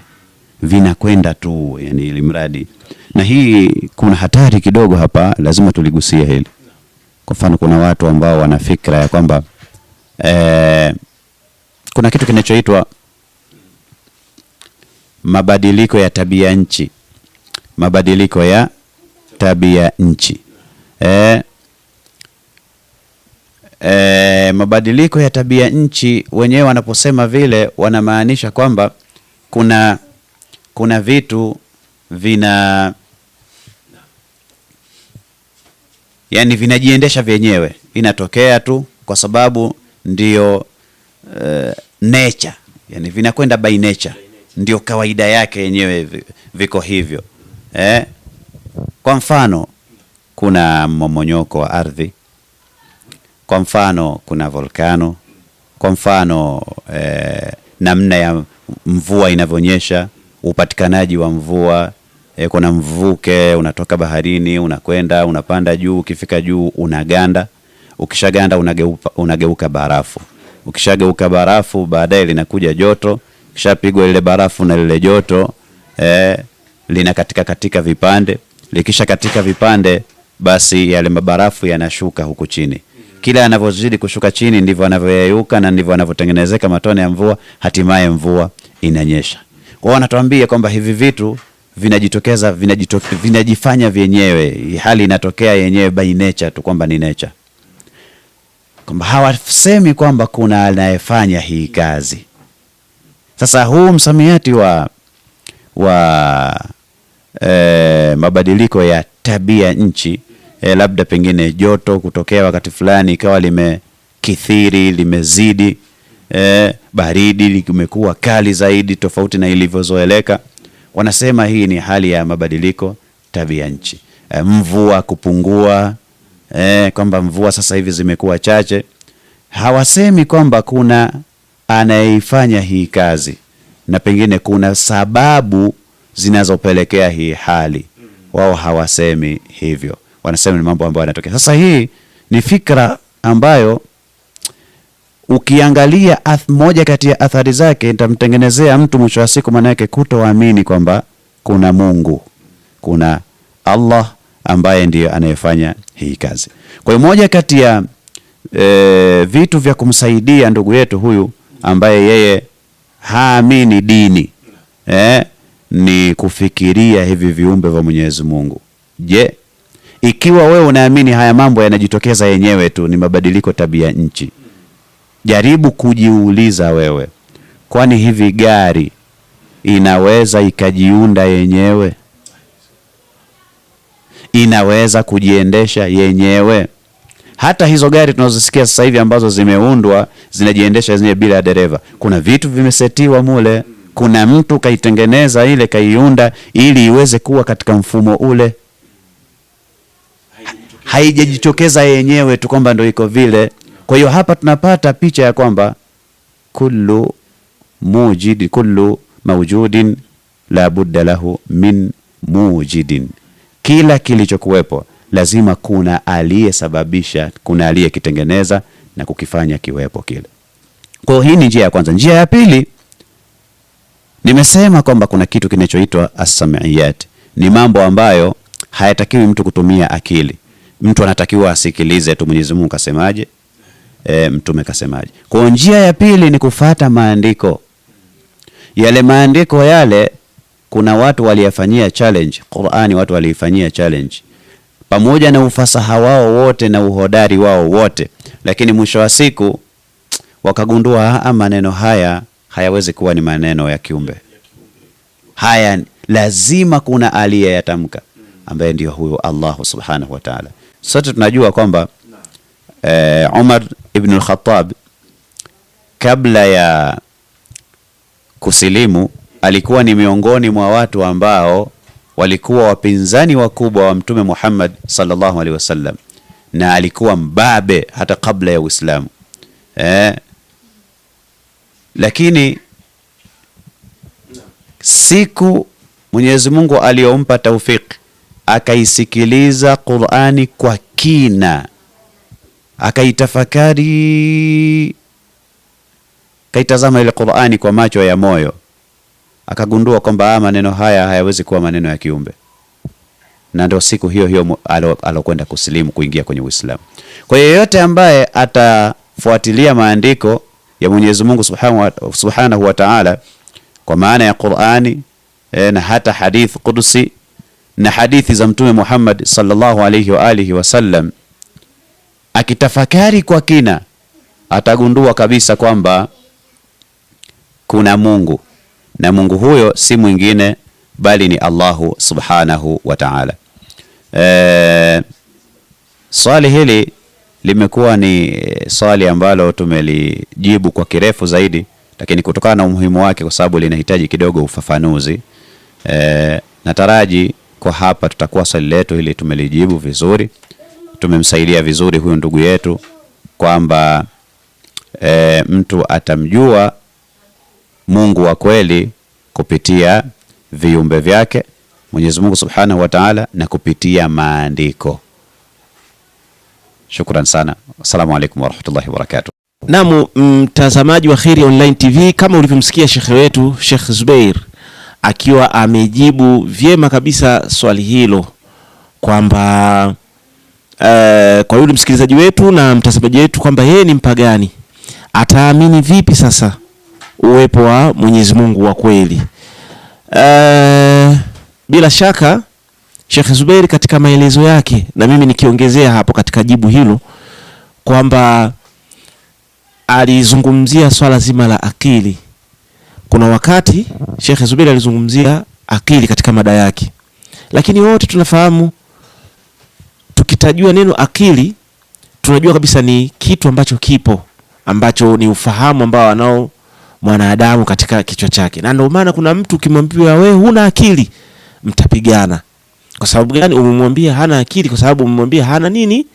vinakwenda tu, yani ilimradi. Na hii kuna hatari kidogo hapa, lazima tuligusie hili. Kwa mfano kuna watu ambao wana fikra ya kwamba kuna kitu kinachoitwa mabadiliko ya tabia nchi. Mabadiliko ya tabia nchi. Mabadiliko ya tabia nchi, wenyewe wanaposema vile wanamaanisha kwamba kuna vitu yani vinajiendesha vyenyewe, inatokea tu kwa sababu ndio nature, yani vinakwenda by nature, ndio kawaida yake yenyewe, viko hivyo. Kwa mfano kuna mmomonyoko wa ardhi, kwa mfano kuna volkano, kwa mfano namna ya mvua inavyonyesha, upatikanaji wa mvua. Kuna mvuke unatoka baharini unakwenda unapanda juu, ukifika juu unaganda, ukishaganda unageuka barafu, ukishageuka barafu baadaye linakuja joto, kishapigwa ile barafu na lile joto lina katika vipande, likisha katika vipande basi yale mabarafu yanashuka huku chini. Kila yanavyozidi kushuka chini ndivyo yanavyoyeyuka na ndivyo yanavyotengenezeka matone ya mvua, hatimaye mvua inanyesha. Kwa wanatuambia kwamba hivi vitu vinajitokeza, vinajifanya vyenyewe, hali inatokea yenyewe by nature tu, kwamba ni nature. Kwamba hawasemi kwamba kuna anayefanya hii kazi. Sasa huu msamiati wa mabadiliko ya tabia nchi, labda pengine joto kutokea wakati fulani ikawa limekithiri, limezidi, baridi limekuwa kali zaidi tofauti na ilivyozoeleka, wanasema hii ni hali ya mabadiliko tabia nchi. Mvua kupungua, kwamba mvua sasa hivi zimekuwa chache. Hawasemi kwamba kuna anayeifanya hii kazi na pengine kuna sababu zinazopelekea hii hali. Wao hawasemi hivyo, wanasema ni mambo ambayo yanatokea. Sasa hii ni fikra ambayo ukiangalia moja kati ya athari zake itamtengenezea mtu mwisho wa siku, maana yake kutoamini kwamba kuna Mungu, kuna Allah ambaye ndiyo anayefanya hii kazi. Kwa hiyo moja kati ya vitu vya kumsaidia ndugu yetu huyu ambaye yeye haamini dini ni kufikiria hivi viumbe vya Mwenyezi Mungu. Je, ikiwa wewe unaamini haya mambo yanajitokeza yenyewe tu, ni mabadiliko tabia nchi, jaribu kujiuliza wewe, kwani hivi gari inaweza ikajiunda yenyewe? Inaweza kujiendesha yenyewe? Hata hizo gari tunazosikia sasa hivi ambazo zimeundwa zinajiendesha zenyewe bila dereva, kuna vitu vimesetiwa mule, kuna mtu kaitengeneza ile, kaiunda ili iweze kuwa katika mfumo ule. Haijajitokeza yenyewe tu kwamba ndio iko vile. Kwa hiyo hapa tunapata picha ya kwamba kullu mawjudin la budda lahu min mujidin, kila kilichokuwepo lazima kuna aliyesababisha, kuna aliyekitengeneza na kukifanya kiwepo kile. Kwa hiyo hii ni njia ya kwanza. Njia ya pili, nimesema kwamba kuna kitu kinachoitwa as-sam'iyat. Ni mambo ambayo hayatakiwi mtu kutumia akili. Mtu anatakiwa asikilize tu Mwenyezi Mungu kasemaje, mtume kasemaje. Kwa njia ya pili ni kufuata maandiko. Yale maandiko yale kuna watu waliyafanyia challenge Qur'ani, watu walifanyia challenge pamoja na ufasaha wao wote na uhodari wao wote, lakini mwisho wa siku wakagundua maneno haya hayawezi kuwa ni maneno ya kiumbe. Haya lazima kuna aliyeyatamka ambaye ndio huyo Allah subhanahu wa ta'ala. Sote tunajua kwamba Umar ibn al-Khattab kabla ya kusilimu alikuwa ni miongoni mwa watu ambao walikuwa wapinzani wakubwa wa Mtume Muhammad sallallahu alaihi wasallam, na alikuwa mbabe hata kabla ya Uislamu. Lakini siku Mwenyezi Mungu aliyompa taufik akaisikiliza Qur'ani kwa kina, akaitafakari, kaitazama ile Qur'ani kwa macho ya moyo, akagundua kwamba maneno haya hayawezi kuwa maneno ya kiumbe, na ndio siku hiyo hiyo alokwenda kusilimu, kuingia kwenye Uislamu. Kwa hiyo yote ambaye atafuatilia maandiko ya Mwenyezi Mungu Subhanahu wa Ta'ala kwa maana ya Qur'ani na hata hadith Qudsi na hadithi za Mtume Muhammad sallallahu alayhi wa alihi wasallam, akitafakari kwa kina atagundua kabisa kwamba kuna Mungu, na Mungu huyo si mwingine bali ni Allahu Subhanahu wa Ta'ala. Swali hili limekuwa ni swali ambalo tumelijibu kwa kirefu zaidi, lakini kutokana na umuhimu wake, kwa sababu linahitaji kidogo ufafanuzi, nataraji kwa hapa tutakuwa swali letu hili tumelijibu vizuri, tumemsaidia vizuri huyu ndugu yetu kwamba mtu atamjua Mungu wa kweli kupitia viumbe vyake Mwenyezi Mungu Subhanahu wa Ta'ala na kupitia maandiko. Shukran sana. Assalamu alaykum wa rahmatullahi wa barakatuh. Naam, mtazamaji wa Khairi Online TV, kama ulivyomsikia shekhe wetu Sheikh Zubair akiwa amejibu vyema kabisa swali hilo kwamba kwa yule msikilizaji wetu na mtazamaji wetu kwamba yeye ni mpagani, ataamini vipi sasa uwepo wa Mwenyezi Mungu wa kweli? Bila shaka Sheikh Zubair katika maelezo yake, na mimi nikiongezea hapo katika jibu hilo, kwamba alizungumzia swala zima la akili. Kuna wakati Sheikh Zubair alizungumzia akili katika mada yake, lakini wote tunafahamu, tukitajua neno akili tunajua kabisa ni kitu ambacho kipo, ambacho ni ufahamu ambao anao mwanadamu katika kichwa chake. Na ndio maana kuna mtu ukimwambia wewe huna akili, mtapigana. Kwa sababu gani? Umemwambia hana akili, kwa sababu umemwambia hana nini?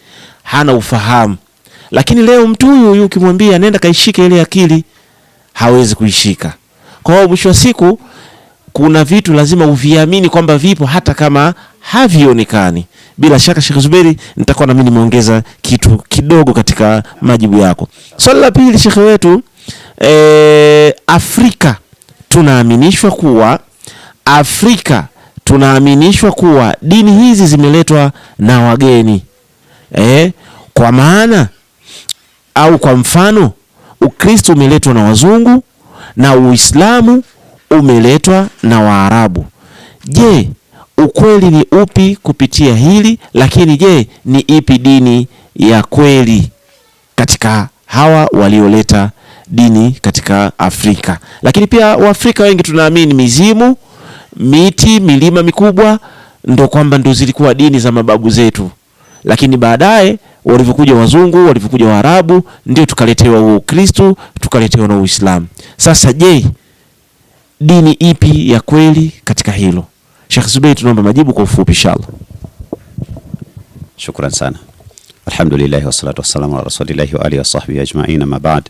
Hana ufahamu. Lakini leo mtu huyu ukimwambia nenda kaishike ile akili, hawezi kuishika. Kwa hiyo mwisho wa siku kuna vitu lazima uviamini kwamba vipo hata kama havionekani. Bila shaka Sheikh Zuberi, nitakuwa na mimi nimeongeza kitu kidogo katika majibu yako. Swali la pili, Sheikh wetu, Afrika tunaaminishwa kuwa dini hizi zimeletwa na wageni. Kwa maana au kwa mfano Ukristo umeletwa na wazungu na Uislamu umeletwa na Waarabu. Je, ukweli ni upi kupitia hili? Lakini je, ni ipi dini ya kweli katika hawa walioleta dini katika Afrika? Lakini pia Waafrika wengi tunaamini mizimu, miti, milima mikubwa ndo kwamba ndo zilikuwa dini za mababu zetu. Lakini baadaye walivyokuja wazungu, walivyokuja Waarabu, ndio tukaletewa Ukristo, tukaletewa na Uislamu. Sasa je, dini ipi ya kweli katika hilo? Sheikh Zubair, tunaomba majibu kwa ufupi inshallah. Shukran sana. Alhamdulillah wassalatu wassalamu ala rasulillahi wa alihi wa sahbihi ajma'in, ma ba'd.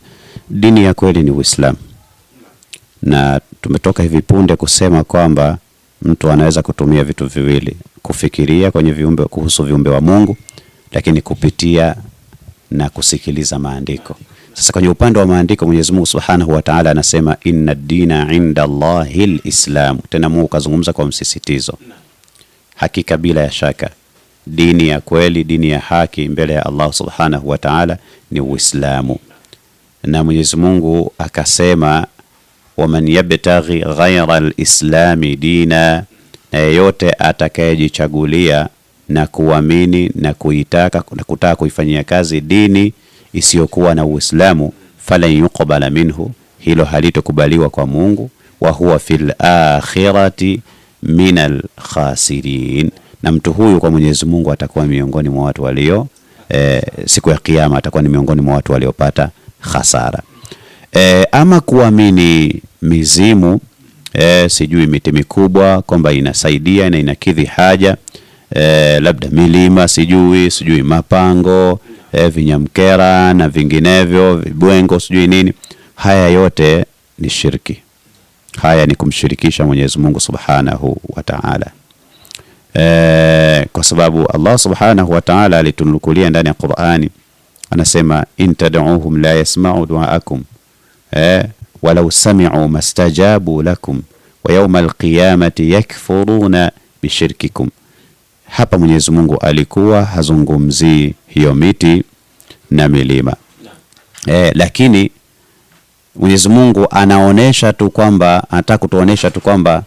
Dini ya kweli ni Uislamu. Na tumetoka hivi punde kusema kwamba mtu anaweza kutumia vitu viwili, kufikiria kwenye viumbe, kuhusu viumbe wa Mungu, lakini kupitia na kusikiliza maandiko. Sasa kwenye upande wa maandiko, Mwenyezi Mungu Subhanahu wa Ta'ala anasema inna ad-dina 'inda Allahil Islam. Tena Mungu kazungumza kwa msisitizo. Hakika bila ya shaka dini ya kweli, dini ya haki mbele ya Allah Subhanahu wa Ta'ala ni Uislamu. Na Mwenyezi Mungu akasema waman yabtaghi ghayra alislami dina, na yeyote atakayejichagulia na kuamini na kutaka kuifanyia kazi dini isiyokuwa na Uislamu, falan yuqbala minhu, hilo halitokubaliwa kwa Mungu, wa huwa fil akhirati minal khasirin, na mtu huyu kwa Mwenyezi Mungu atakuwa miongoni mwa watu walio siku ya kiyama atakuwa ni miongoni mwa watu waliopata hasara. Ama kuamini mizimu, sijui miti mikubwa kwamba inasaidia na inakidhi haja, labda milima, sijui mapango, vinyamkera na vinginevyo, vibwengo, sijui nini, haya yote ni shirki. Haya ni kumshirikisha Mwenyezi Mungu Subhanahu wa Ta'ala. Kwa sababu Allah Subhanahu wa Ta'ala alitunukulia ndani ya Qur'ani, anasema in tad'uuhum la yasma'u du'aakum walau sami'u mastajabu lakum wa yawmal qiyamati yakfuruna bishirkikum. Hapa Mwenyezi Mungu alikuwa hazungumzii hiyo miti na milima, lakini Mwenyezi Mungu anaonesha tu kwamba, anataka kutuonesha tu kwamba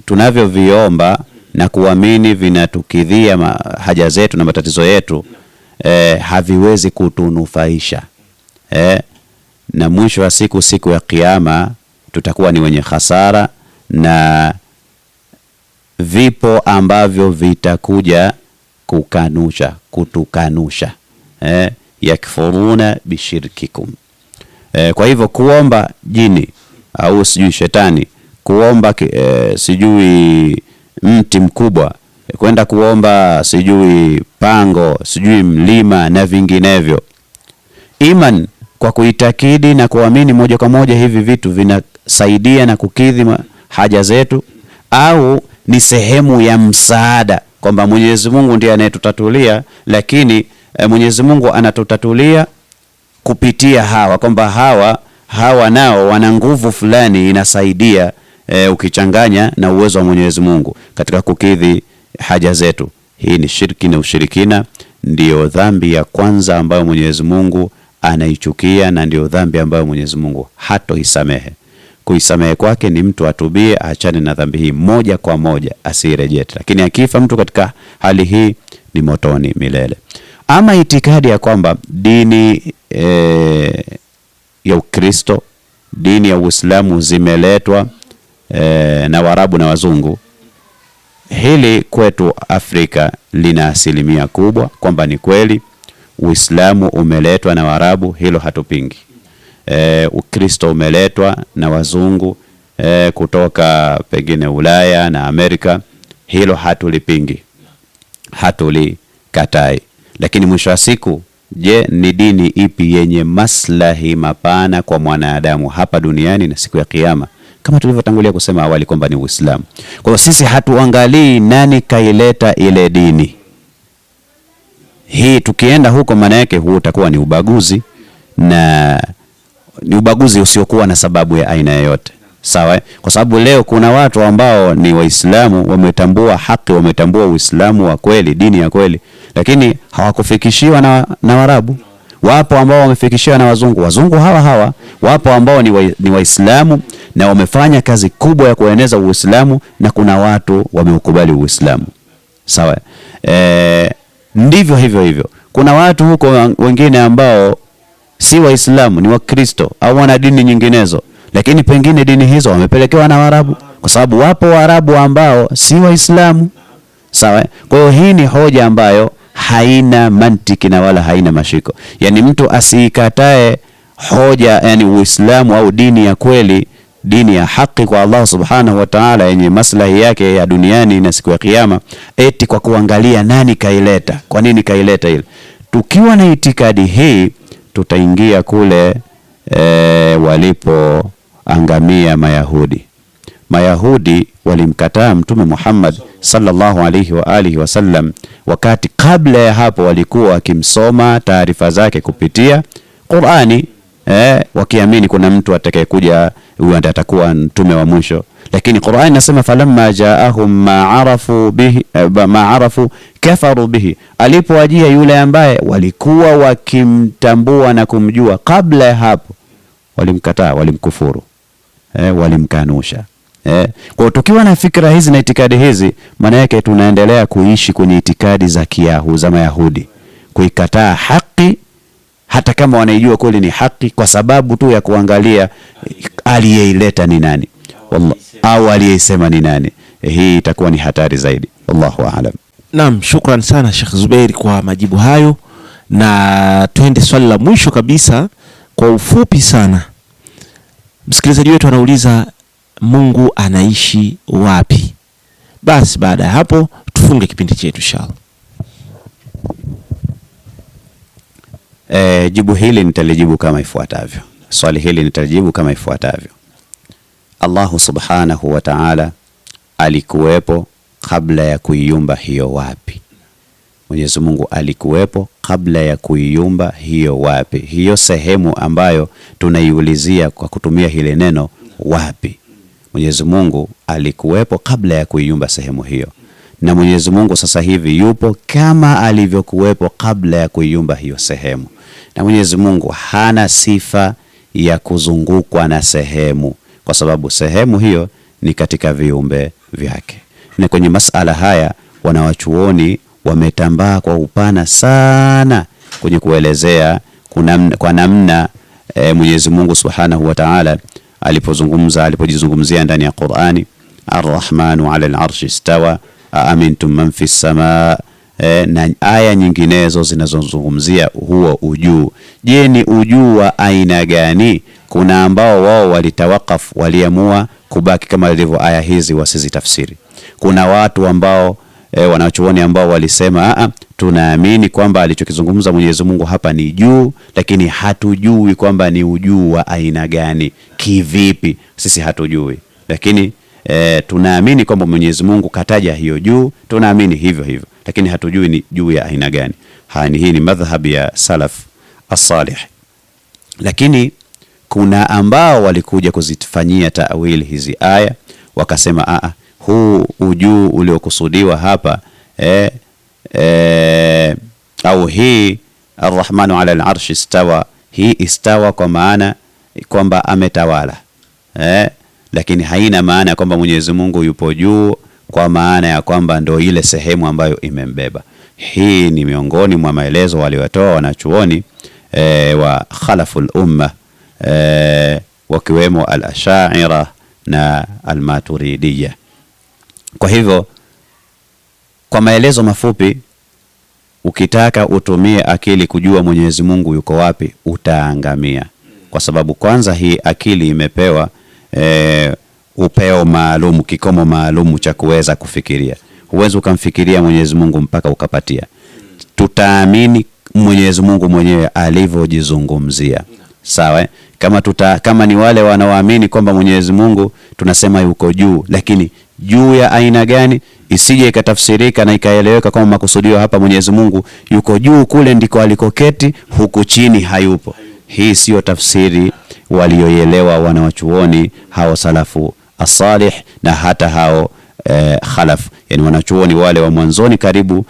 tunavyoviomba na kuamini vinatukidhia haja zetu na matatizo yetu, haviwezi kutunufaisha, na mwisho wa siku ya kiyama tutakuwa ni wenye hasara, na vipo ambavyo vitakuja kutukanusha, yakfuruna bishirkikum. Kwa hivyo kuomba jini au sijui shetani, kuomba sijui mti mkubwa, kwenda kuomba sijui pango, sijui mlima na vinginevyo, iman kwa kuitakidi na kuamini moja kwa moja hivi vitu vinasaidia na kukidhi haja zetu, au ni sehemu ya msaada kwamba Mwenyezi Mungu ndiye anayetutatulia, lakini Mwenyezi Mungu anatutatulia kupitia hawa, kwamba hawa nao wana nguvu fulani inasaidia, ukichanganya na uwezo wa Mwenyezi Mungu katika kukidhi haja zetu. Hii ni shirki, na ushirikina ndio dhambi ya kwanza ambayo Mwenyezi Mungu anaichukia, na ndio dhambi ambayo Mwenyezi Mungu hatoisamehe. Kuisamehe kwake ni mtu atubie, aachane na dhambi hii moja kwa moja, asirejee. Lakini akifa mtu katika hali hii ni motoni milele. Ama itikadi ya kwamba dini ya Ukristo, dini ya Uislamu zimeletwa na Waarabu na Wazungu, hili kwetu Afrika lina asilimia kubwa kwamba ni kweli Uislamu umeletwa na Waarabu, hilo hatupingi. Ukristo umeletwa na Wazungu kutoka pengine Ulaya na Amerika, hilo hatulipingi, hatulikatai. Lakini mwisho wa siku, je, ni dini ipi yenye maslahi mapana kwa mwanadamu hapa duniani na siku ya kiyama? Kama tulivyotangulia kusema awali kwamba ni Uislamu. Kwa hiyo sisi hatuangalii nani kaileta ile dini hii. Tukienda huko, maana yake huu utakuwa ni ubaguzi, na ni ubaguzi usiokuwa na sababu ya aina yoyote. Sawa? Kwa sababu leo kuna watu ambao ni Waislamu, wametambua haki, wametambua Uislamu wa kweli, dini ya kweli, lakini hawakufikishiwa na Waarabu. Wapo ambao wamefikishiwa na wazungu hawa. Wapo ambao ni Waislamu na wamefanya kazi kubwa ya kueneza Uislamu, na kuna watu wameukubali Uislamu. Sawa? Ndivyo hivyo. Kuna watu huko wengine ambao si Waislamu, ni Wakristo au wana dini nyinginezo, lakini pengine dini hizo wamepelekewa na Waarabu, kwa sababu wapo Waarabu ambao si Waislamu. Sawa? Kwa hiyo hii ni hoja ambayo haina mantiki na wala haina mashiko. Yani mtu asikatae hoja, yani Uislamu au dini ya kweli, dini ya haki kwa Allah Subhanahu wa Ta'ala, yenye maslahi yake ya duniani na siku ya kiyama, eti kwa kuangalia nani kaileta, kwa nini kaileta ile. Tukiwa na itikadi hii, tutaingia kule walipoangamia Mayahudi. Mayahudi walimkataa Mtume Muhammad sallallahu alayhi wa alihi wasallam, wakati kabla ya hapo walikuwa wakimsoma taarifa zake kupitia Qur'ani, wakiamini kuna mtu atakayekuja, huyu atakuwa mtume wa mwisho. Lakini Qur'ani nasema falamma ja'ahum ma arafu kafaru bihi, alipowajia yule ambaye walikuwa wakimtambua na kumjua kabla ya hapo, walimkataa, walimkufuru, walimkanusha. Kwa tukiwa na fikra hizi na itikadi hizi, maana yake tunaendelea kuishi kwenye itikadi za za Mayahudi, kuikataa haki hata kama wanaijua kweli ni haki, kwa sababu tu ya kuangalia aliyeileta ni nani, au aliyesema ni nani. Hii itakuwa ni hatari zaidi. Allahu a'lam. Naam, shukran sana Sheikh Zubair kwa majibu hayo, na twende swali la mwisho kabisa kwa ufupi sana. Msikilizaji wetu anauliza Mungu anaishi wapi? Basi baada ya hapo tufunge kipindi chetu inshallah. Jibu hili nitalijibu kama ifuatavyo. Swali hili nitalijibu kama ifuatavyo. Allahu subhanahu wa ta'ala alikuwepo kabla ya kuiumba hiyo wapi? Mwenyezi Mungu alikuwepo kabla ya kuiumba hiyo wapi? Hiyo sehemu ambayo tunaiulizia kwa kutumia hile neno wapi. Mwenyezi Mungu alikuwepo kabla ya kuiumba sehemu hiyo. Na Mwenyezi Mungu sasa hivi yupo kama alivyokuwepo kabla ya kuiumba hiyo sehemu. Na Mwenyezi Mungu hana sifa ya kuzungukwa na sehemu, kwa sababu sehemu hiyo ni katika viumbe vyake. Na kwenye masala haya wanawachuoni wametambaa kwa upana sana kwenye kuelezea kwa namna Mwenyezi Mungu Subhanahu wa Ta'ala alipojizungumzia ndani ya Qur'ani, Ar-Rahmanu 'ala al-'arshi istawa aamintum man fi as-samaa, na aya nyinginezo zinazozungumzia huo ujuu. Je, ni ujuu wa aina gani? Kuna ambao wao walitawakaf, waliamua kubaki kama ilivyo aya hizi wasizitafsiri. Kuna watu ambao wanachuoni ambao walisema tunaamini kwamba alichokizungumza Mwenyezi Mungu hapa ni juu, lakini hatujui kwamba ni ujuu wa aina gani, kivipi, sisi hatujui, lakini tunaamini kwamba Mwenyezi Mungu kataja hiyo juu, tunaamini hivyo hivyo, lakini hatujui ni juu ya aina gani. Hii ni madhhabi ya salaf as-salih. Lakini kuna ambao walikuja kuzifanyia ta'wil hizi aya, wakasema huu ujuu uliokusudiwa hapa au hii Ar-Rahmanu 'ala al-'arshi istawa, hii istawa kwa maana kwamba ametawala, lakini haina maana ya kwamba Mwenyezi Mungu yupo juu kwa maana ya kwamba ndo ile sehemu ambayo imembeba. Hii ni miongoni mwa maelezo waliotoa wanachuoni wa khalaful umma, wakiwemo al-Ash'ira na al-Maturidiyya. Kwa hivyo kwa maelezo mafupi, ukitaka utumie akili kujua Mwenyezi Mungu yuko wapi, utaangamia. Kwa sababu kwanza hii akili imepewa upeo maalum, kikomo maalum cha kuweza kufikiria. Huwezi ukamfikiria Mwenyezi Mungu mpaka ukapatia. Tutaamini Mwenyezi Mungu mwenyewe alivyojizungumzia. Sawa? Kama ni wale wanaoamini kwamba Mwenyezi Mungu tunasema yuko juu, lakini juu ya aina gani, isije ikatafsirika na ikaeleweka kama makusudio hapa Mwenyezi Mungu yuko juu kule ndiko alikoketi, huku chini hayupo. Hii sio tafsiri walioelewa wanawachuoni hao salafu as-salih na hata hao khalaf, yani wanachuoni wale wa mwanzoni karibu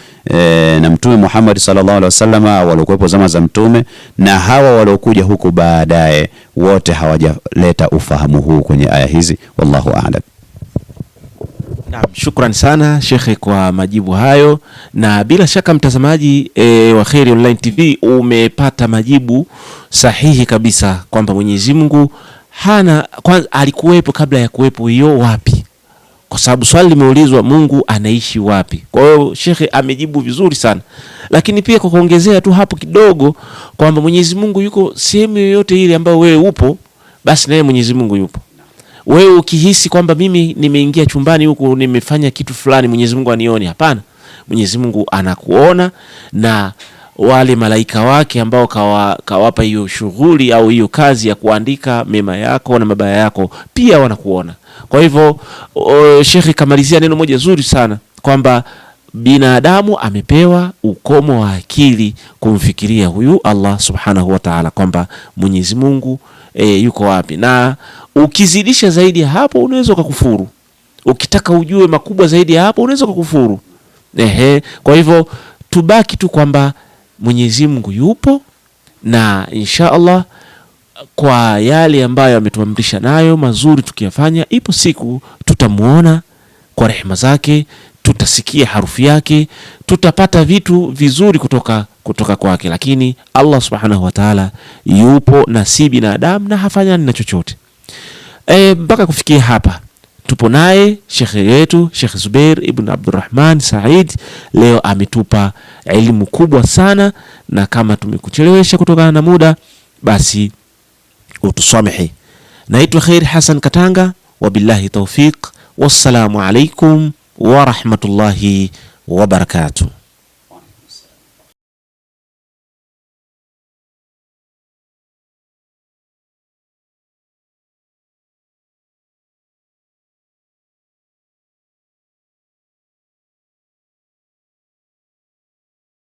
na Mtume Muhammad sallallahu alaihi wasallam, waliokuwepo zama za Mtume, na hawa waliokuja huku baadaye, wote hawajaleta ufahamu huu kwenye aya hizi. Wallahu a'lam. Naam, shukran sana Shekhe kwa majibu hayo, na bila shaka mtazamaji wa Khairi Online TV umepata majibu sahihi kabisa kwamba Mwenyezi Mungu alikuwepo kabla ya kuwepo hiyo wapi, kwa sababu swali limeulizwa Mungu anaishi wapi. Kwa hiyo Shekhe amejibu vizuri sana, lakini pia kwa kuongezea tu hapo kidogo kwamba Mwenyezi Mungu yuko sehemu yoyote ile ambayo wewe upo, basi naye Mwenyezi Mungu yupo. Wewe ukihisi kwamba mimi nimeingia chumbani huku nimefanya kitu fulani, Mwenyezi Mungu anioni, hapana. Mwenyezi Mungu anakuona, na wale malaika wake ambao kawapa hiyo shughuli au hiyo kazi ya kuandika mema yako na mabaya yako pia wanakuona. Kwa hivyo Sheikh kamalizia neno moja zuri sana kwamba binadamu amepewa ukomo wa akili kumfikiria huyu Allah subhanahu wa ta'ala kwamba Mwenyezi Mungu yuko wapi, na ukizidisha zaidi ya hapo unaweza kukufuru. Ukitaka ujue makubwa zaidi ya hapo unaweza kukufuru. Kwa hivyo tubaki tu kwamba Mwenyezi Mungu yupo, na insha Allah kwa yale ambayo ametuamrisha nayo mazuri tukiyafanya, ipo siku tutamuona kwa rehema zake, tutasikia harufu yake, tutapata vitu vizuri kutoka kwake. Lakini Allah subhanahu wa ta'ala yupo na si binadamu na hafanyani na chochote. Mpaka kufikia hapa tupo naye shekhe yetu Sheikh Zubair ibn Abdurrahman Said. Leo ametupa elimu kubwa sana, na kama tumekuchelewesha kutokana na muda, basi utusamehe. Naitwa Khair Hassan Katanga, wabillahi tawfiq, wassalamu alaikum wa rahmatullahi wa barakatuh.